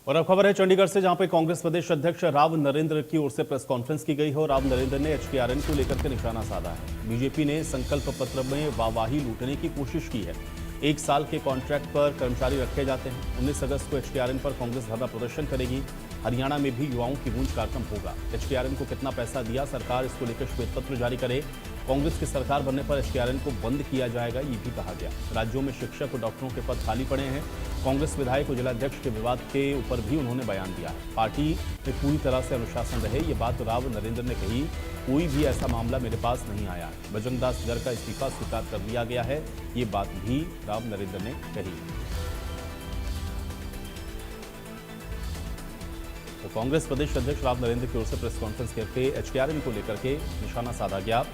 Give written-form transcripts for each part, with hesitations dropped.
और अब खबर है चंडीगढ़ से, जहां पे कांग्रेस प्रदेश अध्यक्ष राव नरेंद्र की ओर से प्रेस कॉन्फ्रेंस की गई है और राव नरेंद्र ने एचकेआरएन को लेकर के निशाना साधा है। बीजेपी ने संकल्प पत्र में वाहवाही लूटने की कोशिश की है। 1 साल के कॉन्ट्रैक्ट पर कर्मचारी रखे जाते हैं। 19 अगस्त को एचकेआरएन पर कांग्रेस धरना प्रदर्शन करेगी। हरियाणा में भी युवाओं की गूंज कार्यक्रम होगा। एचकेआरएन को कितना पैसा दिया सरकार, इसको लेकर श्वेत पत्र जारी करे। कांग्रेस की सरकार बनने पर एचकेआरएन को बंद किया जाएगा, ये भी कहा गया। राज्यों में शिक्षक और डॉक्टरों के पद खाली पड़े हैं। कांग्रेस विधायक और जिलाध्यक्ष के विवाद के ऊपर भी उन्होंने बयान दिया है। पार्टी में पूरी तरह से अनुशासन रहे, ये बात राव नरेंद्र ने कही। कोई भी ऐसा मामला मेरे पास नहीं आया। बजरंग दास गर्ग का इस्तीफा स्वीकार कर लिया गया है, ये बात भी राव नरेंद्र ने कही। तो कांग्रेस प्रदेश अध्यक्ष राव नरेंद्र की ओर से प्रेस कॉन्फ्रेंस करके एचकेआरएन को लेकर के निशाना साधा गया।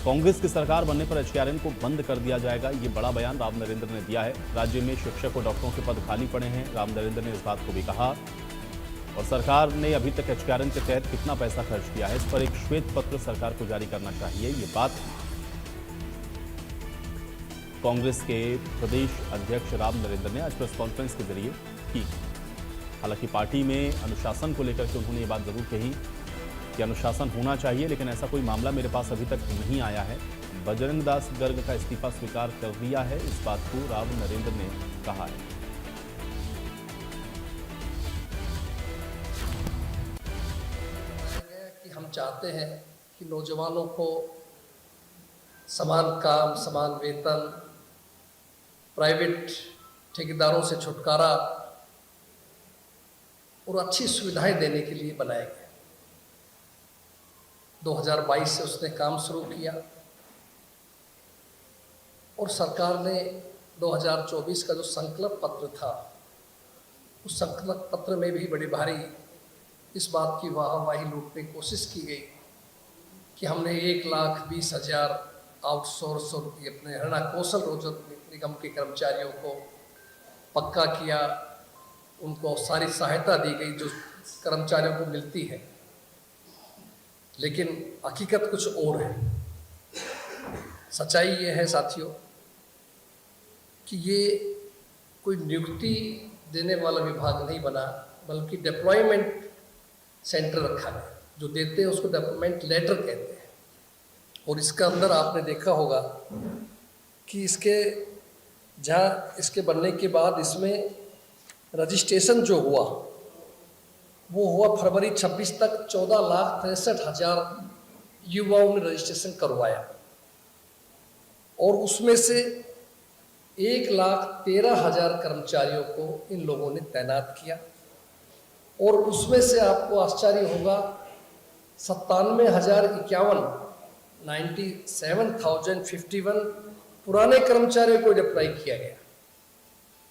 कांग्रेस की सरकार बनने पर एचकेआरएन को बंद कर दिया जाएगा, ये बड़ा बयान राव नरेंद्र ने दिया है। राज्य में शिक्षक और डॉक्टरों के पद खाली पड़े हैं, राव नरेंद्र ने इस बात को भी कहा। और सरकार ने अभी तक एचकेआरएन के तहत कितना पैसा खर्च किया है, इस पर एक श्वेत पत्र सरकार को जारी करना चाहिए, ये बात कांग्रेस के प्रदेश अध्यक्ष राव नरेंद्र ने आज प्रेस कॉन्फ्रेंस के जरिए की। हालांकि पार्टी में अनुशासन को लेकर के उन्होंने ये बात जरूर कही कि अनुशासन होना चाहिए, लेकिन ऐसा कोई मामला मेरे पास अभी तक नहीं आया है। बजरंग दास गर्ग का इस्तीफा स्वीकार कर दिया है, इस बात को राव नरेंद्र ने कहा है। कि हम चाहते हैं कि नौजवानों को समान काम, समान वेतन, प्राइवेट ठेकेदारों से छुटकारा और अच्छी सुविधाएं देने के लिए बनाया गया। 2022 से उसने काम शुरू किया और सरकार ने 2024 का जो संकल्प पत्र था, उस संकल्प पत्र में भी बड़ी भारी इस बात की वाहवाही लूटने की कोशिश की गई कि हमने 1,20,000 आउटसोर्स और अपने हरियाणा कौशल रोजगार निगम के कर्मचारियों को पक्का किया, उनको सारी सहायता दी गई जो कर्मचारियों को मिलती है। लेकिन हकीकत कुछ और है। सच्चाई ये है साथियों कि ये कोई नियुक्ति देने वाला विभाग नहीं बना, बल्कि डिप्लॉयमेंट सेंटर रखा है। जो देते हैं उसको डिप्लॉयमेंट लेटर कहते हैं। और इसका अंदर आपने देखा होगा कि इसके बनने के बाद इसमें रजिस्ट्रेशन जो हुआ वो हुआ फरवरी 26 तक 14,63,000 युवाओं ने रजिस्ट्रेशन करवाया और उसमें से 1,13,000 कर्मचारियों को इन लोगों ने तैनात किया। और उसमें से आपको आश्चर्य होगा 97,051 97,051 पुराने कर्मचारियों को अप्लाई किया गया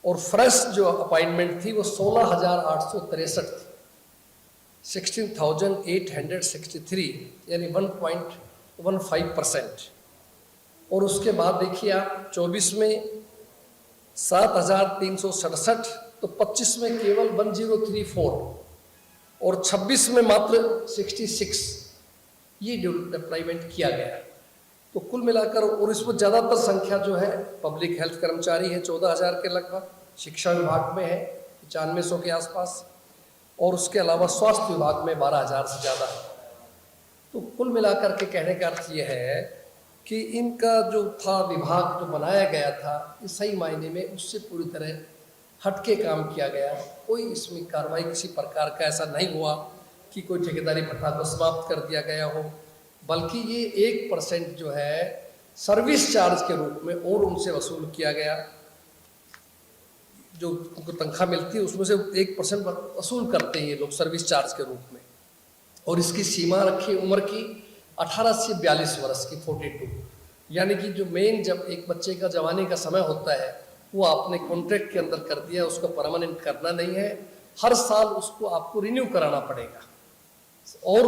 और फ्रेश जो अपॉइंटमेंट थी वो 16,863 थी, 16,863, यानी 1.15%। और उसके बाद देखिए आप 24 में 7,367, तो 25 में केवल 1,034 और 26 में मात्र 66 ये डिप्लॉयमेंट किया गया। तो कुल मिलाकर, और इसमें ज़्यादातर संख्या जो है पब्लिक हेल्थ कर्मचारी है 14,000 के लगभग, शिक्षा विभाग में है 9500 के आसपास, और उसके अलावा स्वास्थ्य विभाग में 12,000 से ज़्यादा है। तो कुल मिलाकर के कहने का अर्थ ये है कि इनका जो था विभाग जो बनाया गया था, इस सही मायने में उससे पूरी तरह हटके काम किया गया। कोई इसमें कार्रवाई किसी प्रकार का ऐसा नहीं हुआ कि कोई ठेकेदारी प्रथा को समाप्त कर दिया गया हो, बल्कि ये 1% जो है सर्विस चार्ज के रूप में और उनसे वसूल किया गया। जो उनको तनख्वाह मिलती है उसमें से 1% वसूल करते हैं ये लोग सर्विस चार्ज के रूप में। और इसकी सीमा रखी उम्र की 18 से 42 वर्ष की, 42, यानी कि जो मेन जब एक बच्चे का जवानी का समय होता है वो आपने कॉन्ट्रैक्ट के अंदर कर दिया, उसको परमानेंट करना नहीं है। हर साल उसको आपको रिन्यू कराना पड़ेगा और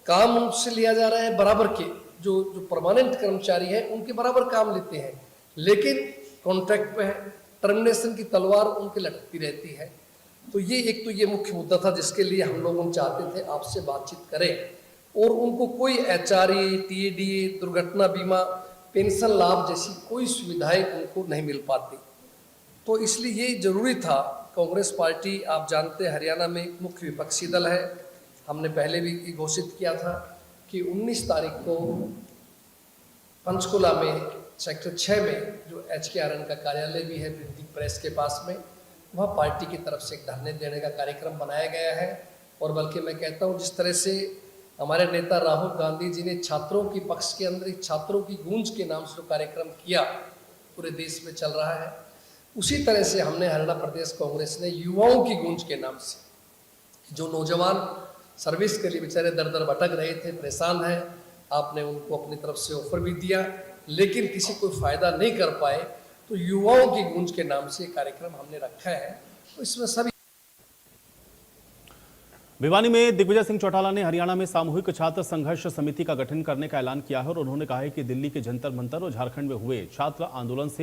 काम उनसे लिया जा रहा है बराबर के, जो परमानेंट कर्मचारी हैं उनके बराबर काम लेते हैं, लेकिन कॉन्ट्रैक्ट पे है, टर्मिनेशन की तलवार उनके लटकती रहती है। तो ये एक तो ये मुख्य मुद्दा था जिसके लिए हम लोग चाहते थे आपसे बातचीत करें। और उनको कोई एचआरए, टीएडीए, दुर्घटना बीमा, पेंशन लाभ जैसी कोई सुविधाएं उनको नहीं मिल पाती। तो इसलिए ये जरूरी था कांग्रेस पार्टी आप जानते हैं हरियाणा में एक मुख्य विपक्षी दल है। हमने पहले भी घोषित किया था कि 19 तारीख को पंचकुला में सेक्टर 6 में जो HKRN का कार्यालय भी है प्रिंटिंग प्रेस के पास में, वहाँ पार्टी की तरफ से एक धरने देने का कार्यक्रम बनाया गया है। और बल्कि मैं कहता हूँ जिस तरह से हमारे नेता राहुल गांधी जी ने छात्रों की पक्ष के अंदर एक छात्रों की गूंज के नाम से जो कार्यक्रम किया पूरे देश में चल रहा है, उसी तरह से हमने हरियाणा प्रदेश कांग्रेस ने युवाओं की गूंज के नाम से जो नौजवान सर्विस के लिए बेचारे दर दर भटक रहे थे, परेशान हैं, आपने उनको अपनी तरफ से ऑफर भी दिया लेकिन किसी को फायदा नहीं कर पाए, तो युवाओं की गूंज के नाम से कार्यक्रम हमने रखा है। तो इसमें सभी भिवानी में दिग्विजय सिंह चौटाला ने हरियाणा में सामूहिक छात्र संघर्ष समिति का गठन करने का ऐलान किया है और उन्होंने कहा है कि दिल्ली के जंतर मंतर और झारखंड में हुए छात्र आंदोलन से